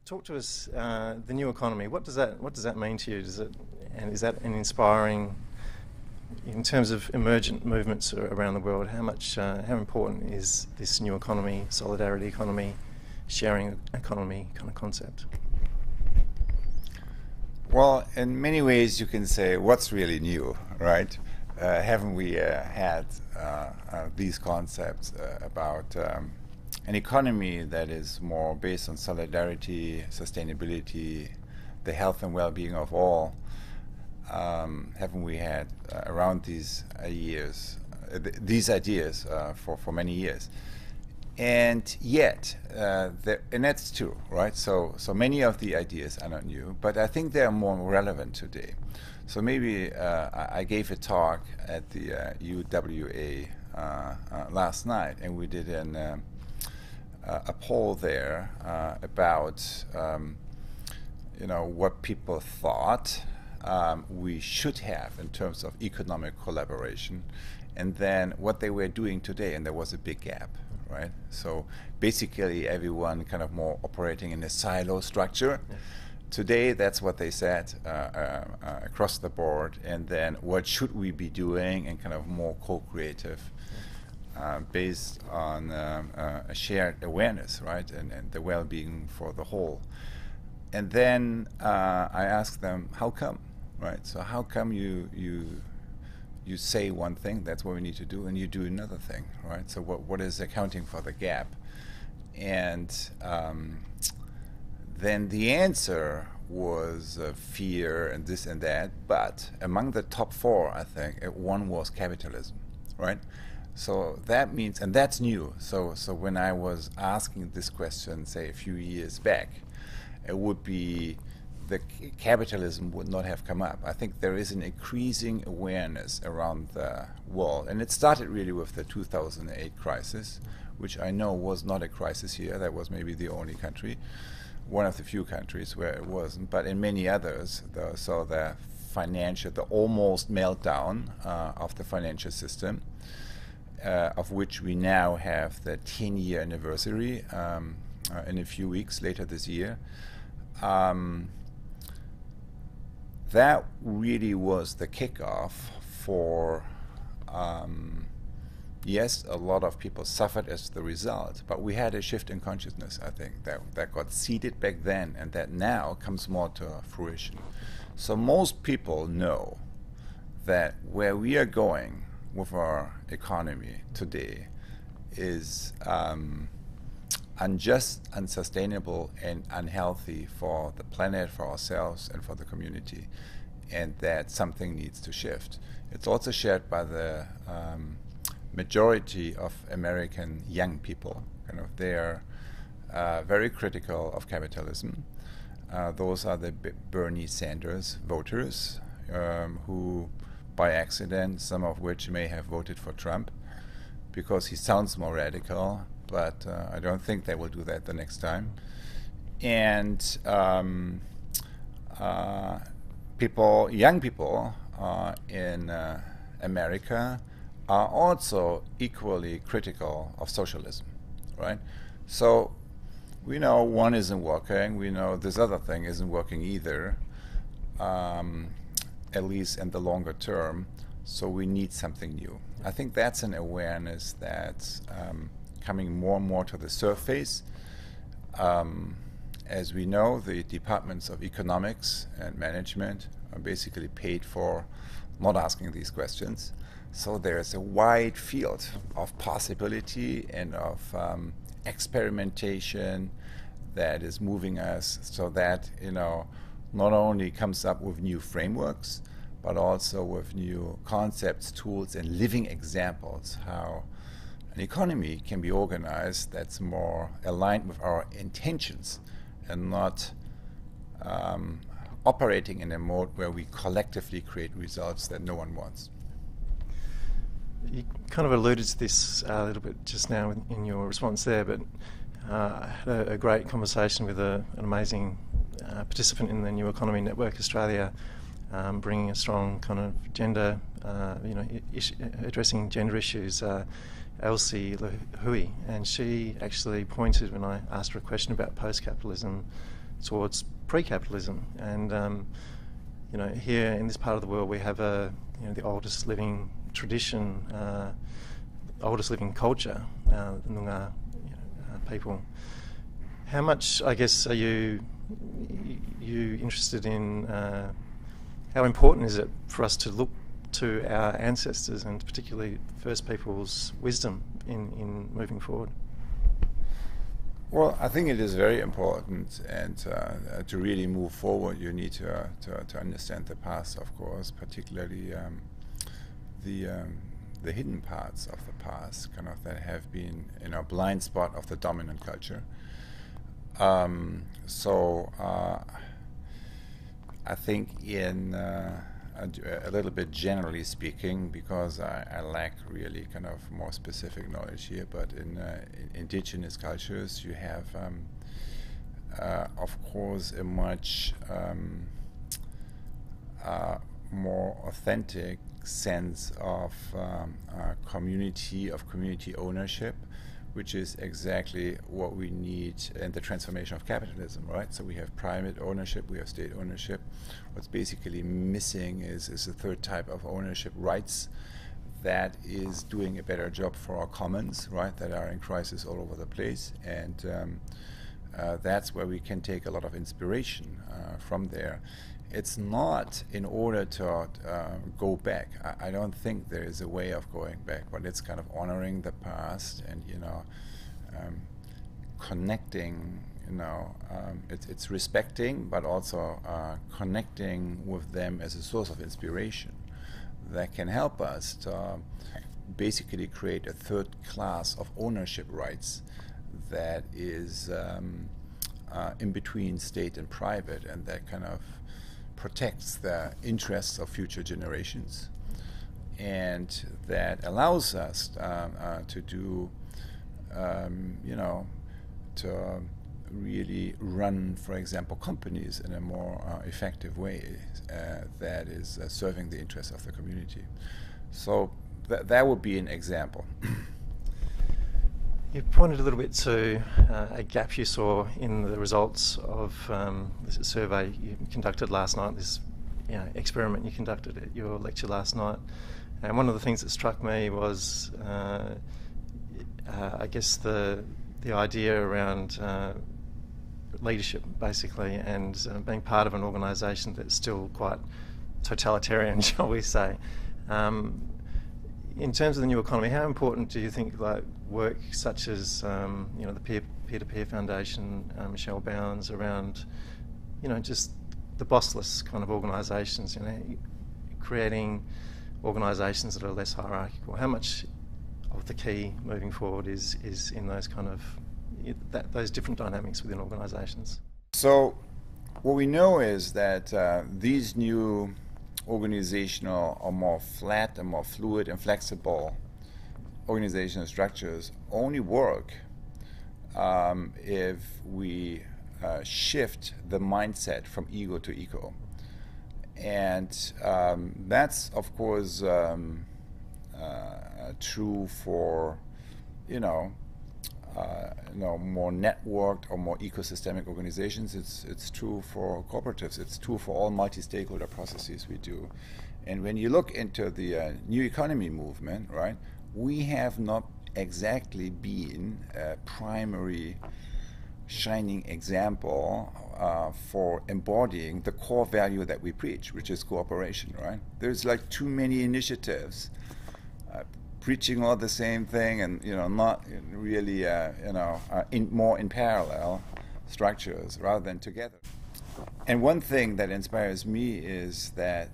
Talk to us, the new economy. What does that mean to you? And is that an inspiring, in terms of emergent movements around the world? How important is this new economy, solidarity economy, sharing economy kind of concept? Well, in many ways, you can say, what's really new, right? Haven't we had these concepts about an economy that is more based on solidarity, sustainability, the health and well-being of all? Haven't we had around these ideas for many years? And yet, and that's true, right? So many of the ideas are not new, but I think they are more relevant today. So maybe I gave a talk at the UWA last night, and we did a poll there about what people thought we should have in terms of economic collaboration, and then what they were doing today, and there was a big gap, right? So basically everyone kind of more operating in a silo structure. Yeah. Today, that's what they said across the board, and then what should we be doing, and kind of more co-creative, based on a shared awareness, right, and the well-being for the whole. And then I asked them, how come, right? So how come you say one thing, that's what we need to do, and you do another thing, right? So what is accounting for the gap? And then the answer was fear and this and that, but among the top four, I think, one was capitalism, right? So that means, and that's new, so when I was asking this question, say, a few years back, it would be the capitalism would not have come up. I think there is an increasing awareness around the world, and it started really with the 2008 crisis, which I know was not a crisis here. That was maybe the only country, one of the few countries where it wasn't, but in many others, the almost meltdown of the financial system, of which we now have the 10-year anniversary in a few weeks later this year. That really was the kickoff for, yes, a lot of people suffered as the result, but we had a shift in consciousness, I think, that got seeded back then, and that now comes more to fruition. So most people know that where we are going with our economy today is unjust, unsustainable, and unhealthy for the planet, for ourselves, and for the community, and that something needs to shift. It's also shared by the majority of American young people. Kind of, they're very critical of capitalism. Those are the Bernie Sanders voters who, by accident, some of which may have voted for Trump because he sounds more radical, but I don't think they will do that the next time. And young people in America are also equally critical of socialism, right? So we know one isn't working, we know this other thing isn't working either, at least in the longer term, so we need something new. I think that's an awareness that's coming more and more to the surface. As we know, the departments of economics and management are basically paid for not asking these questions. So there's a wide field of possibility and of experimentation that is moving us, so that not only comes up with new frameworks, but also with new concepts, tools, and living examples how an economy can be organized that's more aligned with our intentions and not operating in a mode where we collectively create results that no one wants. You kind of alluded to this a little bit just now in your response there, but I had a great conversation with an amazing participant in the New Economy Network Australia, bringing a strong kind of gender, addressing gender issues, Elsie Hui, and she actually pointed, when I asked her a question about post-capitalism, towards pre-capitalism. And you know, here in this part of the world, we have the oldest living tradition, oldest living culture, the Noongar people. How much, I guess, are you interested in? How important is it for us to look to our ancestors and particularly First Peoples' wisdom in moving forward? Well, I think it is very important, and to really move forward, you need to understand the past, of course, particularly the hidden parts of the past, kind of that have been in a blind spot of the dominant culture. So I think in a little bit generally speaking, because I lack really kind of more specific knowledge here, but in indigenous cultures you have of course a much more authentic sense of community ownership, which is exactly what we need in the transformation of capitalism, right? So we have private ownership, we have state ownership. What's basically missing is a third type of ownership, rights, that is doing a better job for our commons, right, that are in crisis all over the place. And that's where we can take a lot of inspiration from there. It's not in order to go back. I don't think there is a way of going back, but it's kind of honoring the past and, you know, connecting, you know, it's respecting, but also connecting with them as a source of inspiration that can help us to basically create a third class of ownership rights that is in between state and private, and that kind of protects the interests of future generations, and that allows us to do, you know, to really run, for example, companies in a more effective way that is serving the interests of the community. So that would be an example. You pointed a little bit to a gap you saw in the results of this survey you conducted last night, this experiment you conducted at your lecture last night. And one of the things that struck me was, I guess, the idea around leadership, basically, and being part of an organisation that's still quite totalitarian, shall we say. In terms of the new economy, how important do you think work such as the peer-to-peer foundation, Michelle Bounds, around just the bossless kind of organisations, creating organisations that are less hierarchical? How much of the key moving forward is in those kind of those different dynamics within organisations? So what we know is that these new organizational or more flat and more fluid and flexible organizational structures only work if we shift the mindset from ego to eco. And that's, of course, true for, more networked or more ecosystemic organizations. It's true for cooperatives. It's true for all multi-stakeholder processes we do. And when you look into the new economy movement, right, we have not exactly been a primary shining example for embodying the core value that we preach, which is cooperation, right? There's like too many initiatives preaching all the same thing, and not really more in parallel structures rather than together. And one thing that inspires me is that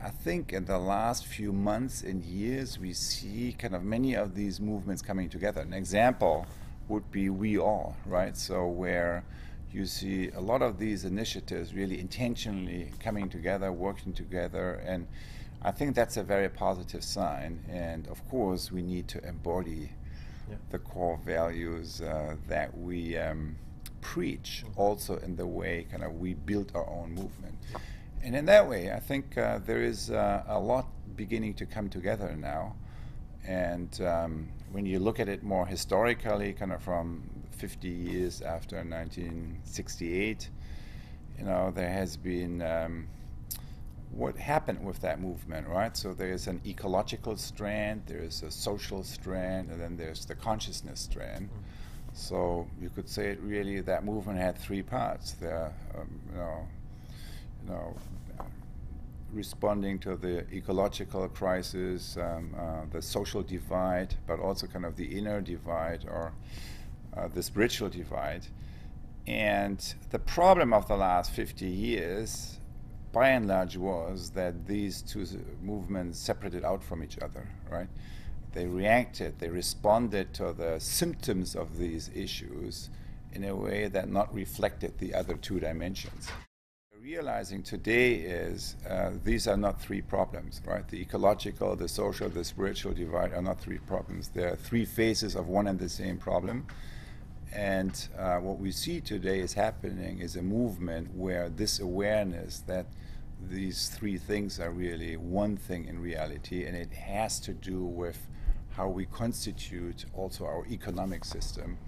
I think in the last few months and years we see kind of many of these movements coming together. An example would be We All, right? So where you see a lot of these initiatives really intentionally coming together, working together, and I think that's a very positive sign. And of course we need to embody the core values that we preach also in the way kind of we build our own movement. And in that way, I think there is a lot beginning to come together now. And when you look at it more historically, kind of from 50 years after 1968, there has been what happened with that movement, right? So there's an ecological strand, there's a social strand, and then there's the consciousness strand. So you could say it really, that movement had three parts. The responding to the ecological crisis, the social divide, but also kind of the inner divide, or the spiritual divide. And the problem of the last 50 years, by and large, was that these two movements separated out from each other, right? They responded to the symptoms of these issues in a way that not reflected the other two dimensions. Realizing today is these are not three problems, right? The ecological, the social, the spiritual divide are not three problems. They are three phases of one and the same problem. And what we see today is happening is a movement where this awareness that these three things are really one thing in reality, and it has to do with how we constitute also our economic system.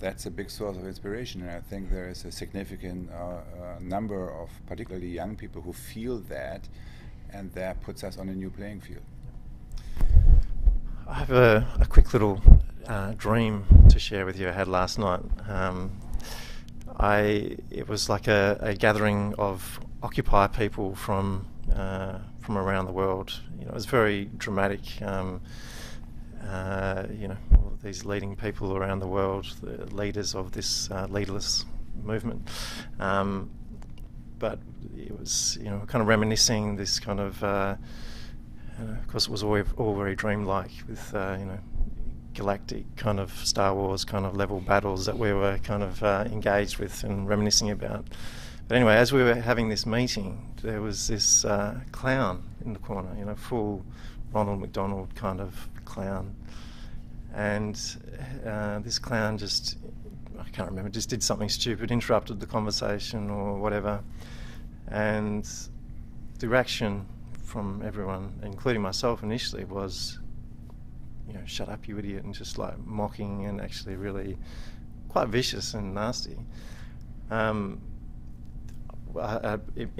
That's a big source of inspiration, and I think there is a significant number of particularly young people who feel that, and that puts us on a new playing field. I have a quick little dream to share with you I had last night. It was like a gathering of Occupy people from around the world. It was very dramatic. All these leading people around the world, the leaders of this leaderless movement. But it was, kind of reminiscing this kind of, of course it was all very dreamlike with, galactic kind of Star Wars kind of level battles that we were kind of engaged with and reminiscing about. But anyway, as we were having this meeting, there was this clown in the corner, full Ronald McDonald kind of clown. And this clown just, I can't remember, just did something stupid, interrupted the conversation or whatever. And the reaction from everyone, including myself initially, was, shut up, you idiot, and just like mocking and actually really quite vicious and nasty. In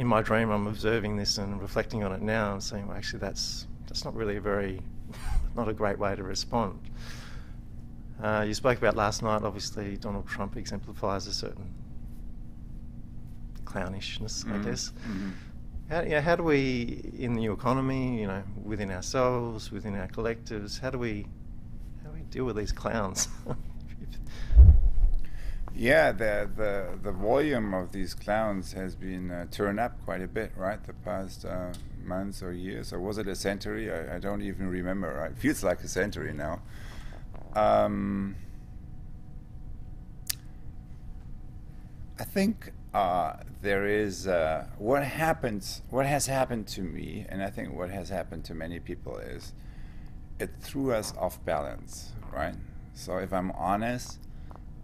my dream, I'm observing this and reflecting on it now and saying, well, actually, that's not really not a great way to respond. You spoke about last night, obviously Donald Trump exemplifies a certain clownishness, I guess. Mm-hmm. How do we, in the new economy, within ourselves, within our collectives, how do we deal with these clowns? Yeah, the volume of these clowns has been turned up quite a bit, right? The past months or years, or was it a century? I don't even remember. Right? It feels like a century now. I think there is what has happened to me, and I think what has happened to many people is it threw us off balance, right? So if I'm honest,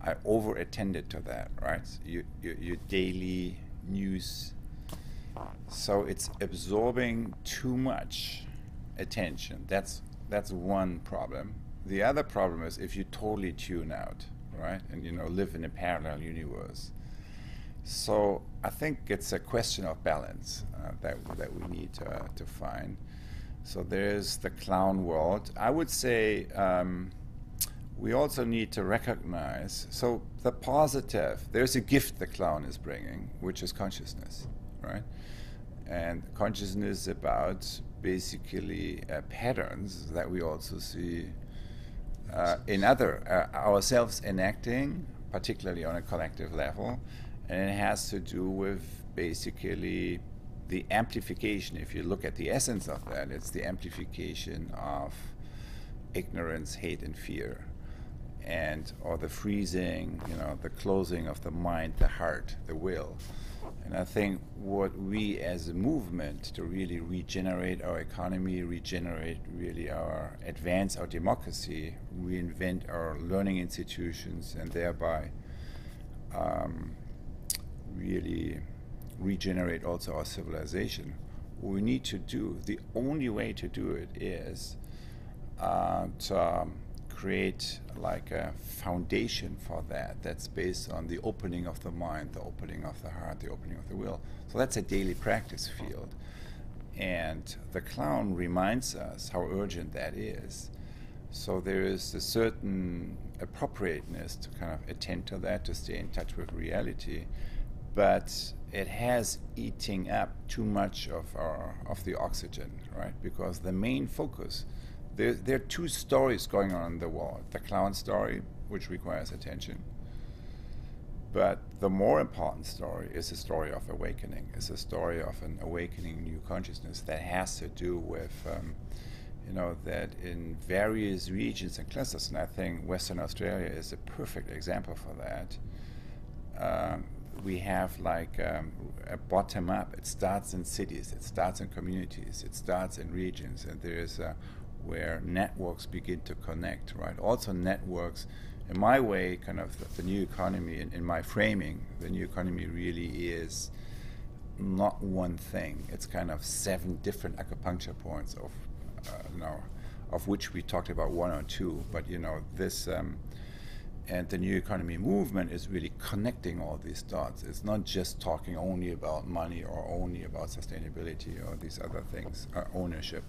I over-attended to that, right? Your daily news. So it's absorbing too much attention. That's one problem. The other problem is if you totally tune out, right? And live in a parallel universe. So I think it's a question of balance that we need to find. So there's the clown world. I would say we also need to recognize, so the positive, there's a gift the clown is bringing, which is consciousness, right? And consciousness is about basically patterns that we also see in ourselves enacting, particularly on a collective level. And it has to do with basically the amplification. If you look at the essence of that, it's the amplification of ignorance, hate, and fear, or the freezing, the closing of the mind, the heart, the will. And I think what we as a movement to really regenerate our economy, advance our democracy, reinvent our learning institutions, and thereby really regenerate also our civilization. What we need to do, the only way to do it is to create like a foundation for that that's based on the opening of the mind, the opening of the heart, the opening of the will. So that's a daily practice field. And the clown reminds us how urgent that is. So there is a certain appropriateness to kind of attend to that, to stay in touch with reality. But it has eating up too much of the oxygen, right? Because the main focus, there are two stories going on in the world. The clown story, which requires attention. But the more important story is the story of awakening. It's a story of an awakening new consciousness that has to do with, that in various regions and clusters, and I think Western Australia is a perfect example for that. We have like a bottom up. It starts in cities, it starts in communities, it starts in regions, and there is where networks begin to connect, right? Also networks, in my way, kind of the new economy, in my framing, the new economy really is not one thing. It's kind of 7 different acupuncture points of which we talked about 1 or 2, but this and the new economy movement is really connecting all these dots. It's not just talking only about money or only about sustainability or these other things, ownership.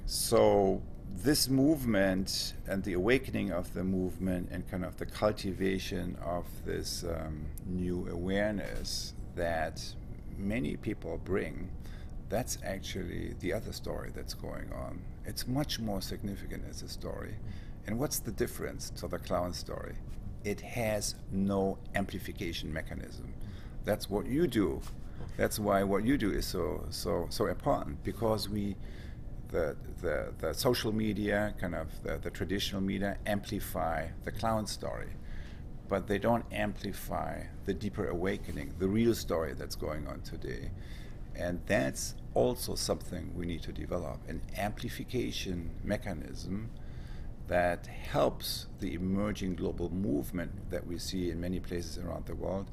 So this movement and the awakening of the movement and kind of the cultivation of this new awareness that many people bring, that's actually the other story that's going on. It's much more significant as a story. And what's the difference to the clown story? It has no amplification mechanism. That's what you do. That's why what you do is so important, because the social media, kind of the traditional media, amplify the clown story, but they don't amplify the deeper awakening, the real story that's going on today. And that's also something we need to develop, an amplification mechanism that helps the emerging global movement that we see in many places around the world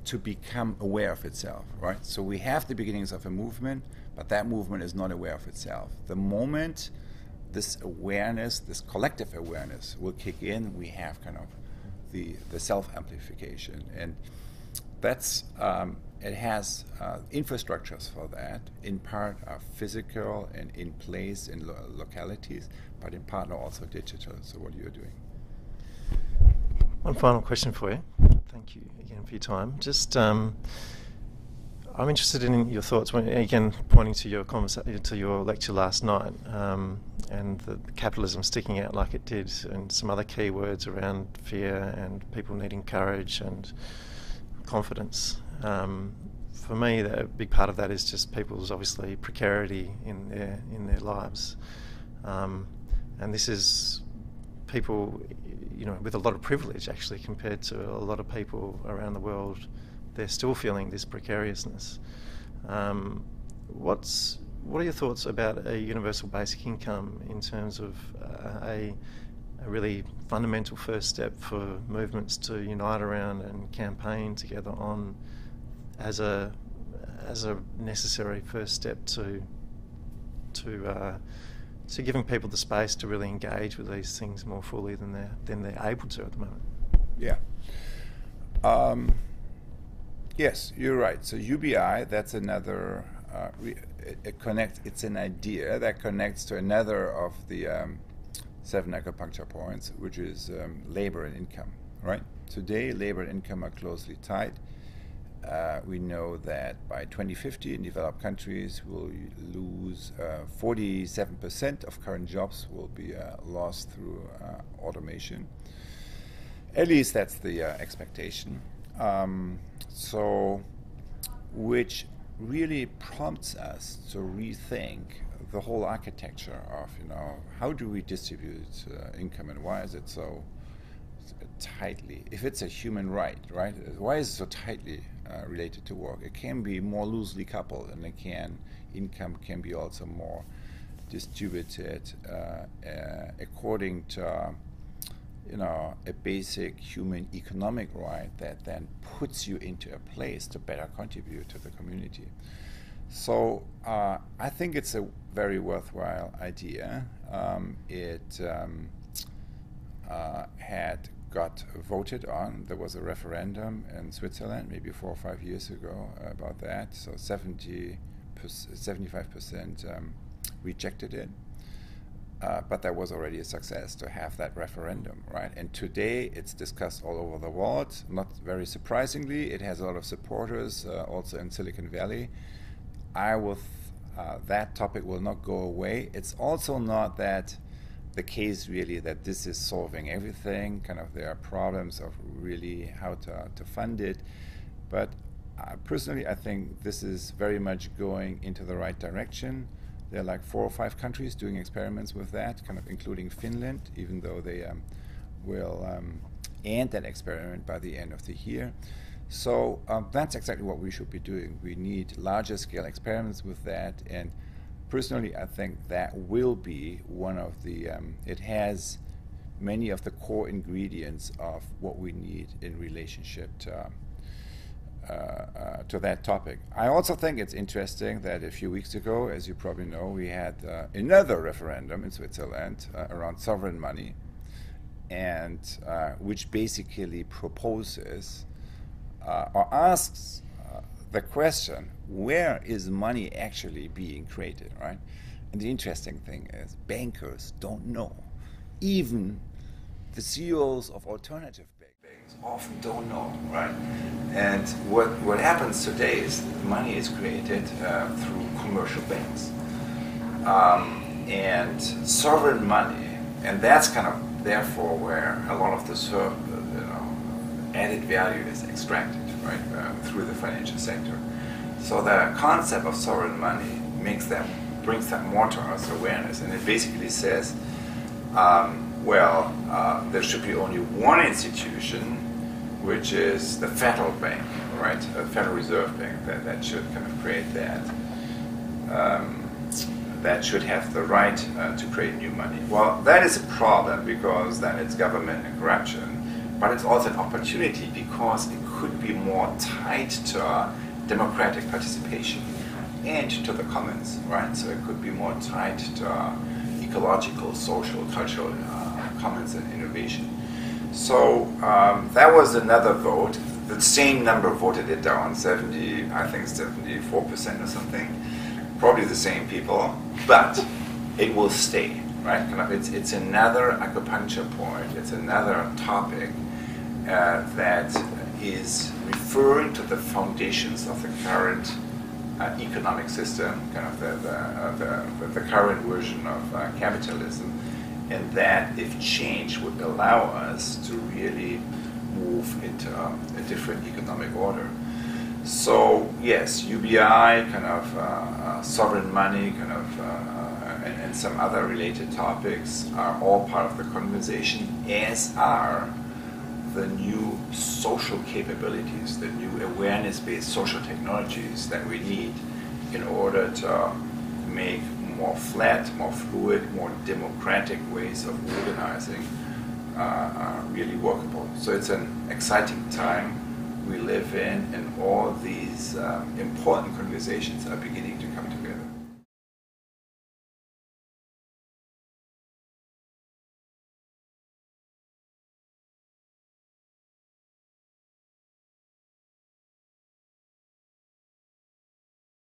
to become aware of itself, right? So we have the beginnings of a movement, but that movement is not aware of itself. The moment this awareness, this collective awareness will kick in, we have kind of the self-amplification. And that's, it has infrastructures for that, in part are physical and in place in localities, but in part are also digital, so what you're doing. One final question for you. Thank you again for your time. Just, I'm interested in your thoughts, when, again, pointing to your to your lecture last night, and the capitalism sticking out like it did, and some other key words around fear and people needing courage and confidence. For me, a big part of that is just people's obviously precarity in their lives, and this is people, with a lot of privilege actually compared to a lot of people around the world. They're still feeling this precariousness. What are your thoughts about a universal basic income in terms of a really fundamental first step for movements to unite around and campaign together on as a necessary first step to giving people the space to really engage with these things more fully than they're able to at the moment? Yeah. Yes, you're right. So UBI, that's another, it connects, it's an idea that connects to another of the 7 acupuncture points, which is labor and income, right? Today, labor and income are closely tied. We know that by 2050 in developed countries, we'll lose 47% of current jobs will be lost through automation. At least that's the expectation. So, which really prompts us to rethink the whole architecture of, how do we distribute income, and why is it so tightly, if it's a human right, why is it so tightly related to work? It can be more loosely coupled, and income can be also more distributed according to a basic human economic right that then puts you into a place to better contribute to the community. So I think it's a very worthwhile idea. It had got voted on. There was a referendum in Switzerland maybe 4 or 5 years ago about that. So 75% rejected it. But that was already a success to have that referendum, right? And today it's discussed all over the world. Not very surprisingly, it has a lot of supporters also in Silicon Valley. That topic will not go away. It's also not that the case really that this is solving everything. Kind of there are problems of really how to fund it. But personally, I think this is very much going into the right direction. There are like 4 or 5 countries doing experiments with that, kind of including Finland, even though they will end that experiment by the end of the year. So that's exactly what we should be doing. We need larger scale experiments with that, and personally I think that will be one of the, it has many of the core ingredients of what we need in relationship to that topic. I also think it's interesting that a few weeks ago, as you probably know, we had another referendum in Switzerland around sovereign money, and which basically proposes or asks the question, where is money actually being created, right? And the interesting thing is bankers don't know. Even the CEOs of alternative banks often don't know, right? And what happens today is money is created through commercial banks. And sovereign money, and that's kind of therefore where a lot of the added value is extracted, right, through the financial sector. So the concept of sovereign money brings that more to us awareness, and it basically says, there should be only one institution, which is the federal bank, right, the Federal Reserve Bank, that should kind of create that. That should have the right to create new money. Well, that is a problem because then it's government and corruption. But it's also an opportunity because it could be more tied to democratic participation and to the commons, right? So it could be more tied to ecological, social, cultural commons and innovation. So that was another vote. The same number voted it down, 74% or something. Probably the same people, but it will stay, right? It's another acupuncture point. It's another topic that is referring to the foundations of the current economic system, kind of the current version of capitalism, and that if change would allow us to really move into a different economic order. So yes, UBI, kind of sovereign money, kind of, and some other related topics are all part of the conversation, as are the new social capabilities, the new awareness-based social technologies that we need in order to make more flat, more fluid, more democratic ways of organizing really workable. So it's an exciting time we live in, and all these important conversations are beginning to come to